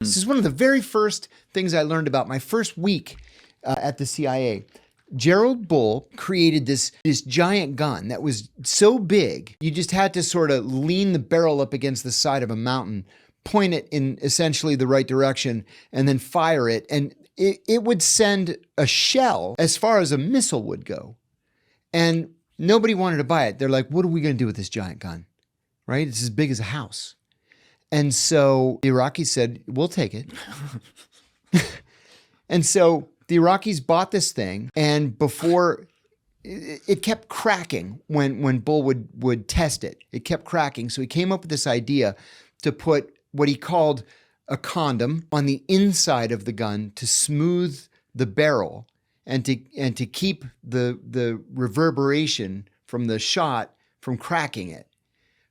This is one of the very first things I learned about my first week at the CIA. Gerald Bull created this giant gun that was so big, you just had to sort of lean the barrel up against the side of a mountain, point it in essentially the right direction, and then fire it. And it would send a shell as far as a missile would go. And nobody wanted to buy it. They're like, what are we going to do with this giant gun? Right? It's as big as a house. And so the Iraqis said, we'll take it. And so the Iraqis bought this thing, and before it kept cracking when Bull would test it. It kept cracking. So he came up with this idea to put what he called a condom on the inside of the gun to smooth the barrel and to keep the reverberation from the shot from cracking it.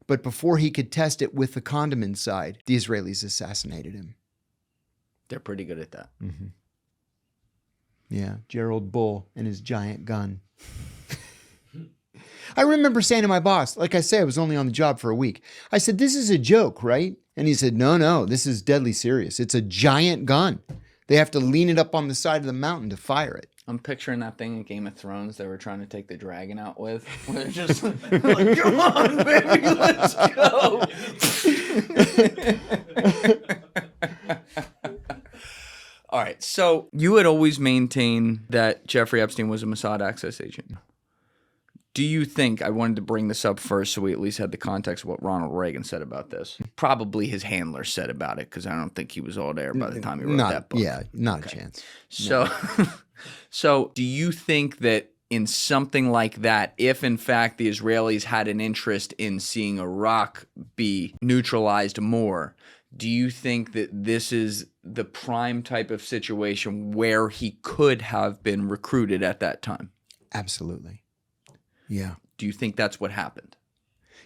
But before he could test it with the condom inside, the Israelis assassinated him. They're pretty good at that. Mm-hmm. Yeah, Gerald Bull and his giant gun. I remember saying to my boss, like I say, I was only on the job for a week. I said, this is a joke, right? And he said, no, this is deadly serious. It's a giant gun. They have to lean it up on the side of the mountain to fire it. I'm picturing that thing in Game of Thrones they were trying to take the dragon out with. Where they're just like, come on, baby, let's go. All right, so you had always maintained that Jeffrey Epstein was a Mossad access agent. Do you think, I wanted to bring this up first so we at least had the context of what Ronald Reagan said about this. Probably his handler said about it because I don't think he was all there by the time he wrote that book. Yeah, not a chance. So, so do you think that in something like that, if in fact the Israelis had an interest in seeing Iraq be neutralized more, do you think that this is the prime type of situation where he could have been recruited at that time? Absolutely. Yeah. Do you think that's what happened?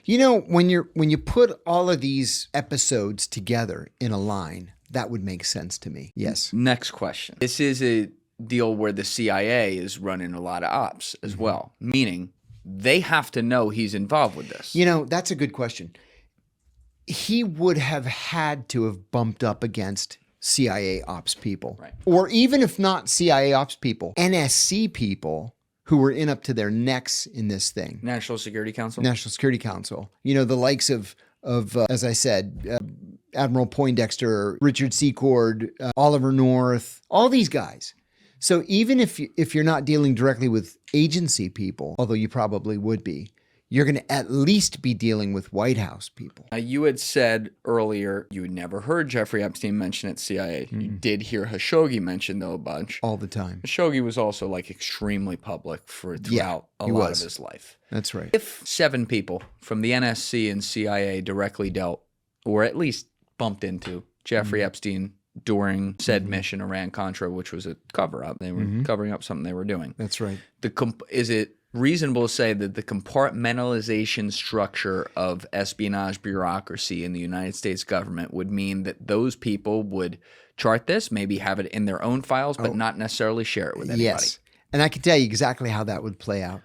You know, when you put all of these episodes together in a line, that would make sense to me. Yes. Next question. This is a deal where the CIA is running a lot of ops as well, meaning they have to know he's involved with this. You know, that's a good question. He would have had to have bumped up against CIA ops people. Right. Or even if not CIA ops people, NSC people who were in up to their necks in this thing. National Security Council? National Security Council. You know, the likes of as I said, Admiral Poindexter, Richard Secord, Oliver North, all these guys. So even if you're not dealing directly with agency people, although you probably would be, you're going to at least be dealing with White House people. You had said earlier you had never heard Jeffrey Epstein mention at CIA. You did hear Khashoggi mention, though, a bunch. All the time. Khashoggi was also like extremely public throughout a lot of his life. That's right. If 7 people from the NSC and CIA directly dealt, or at least bumped into Jeffrey Epstein during said mission Iran-Contra, which was a cover-up. They were covering up something they were doing. That's right. Is it reasonable to say that the compartmentalization structure of espionage bureaucracy in the United States government would mean that those people would chart this, maybe have it in their own files, but not necessarily share it with anybody? Yes. And I can tell you exactly how that would play out.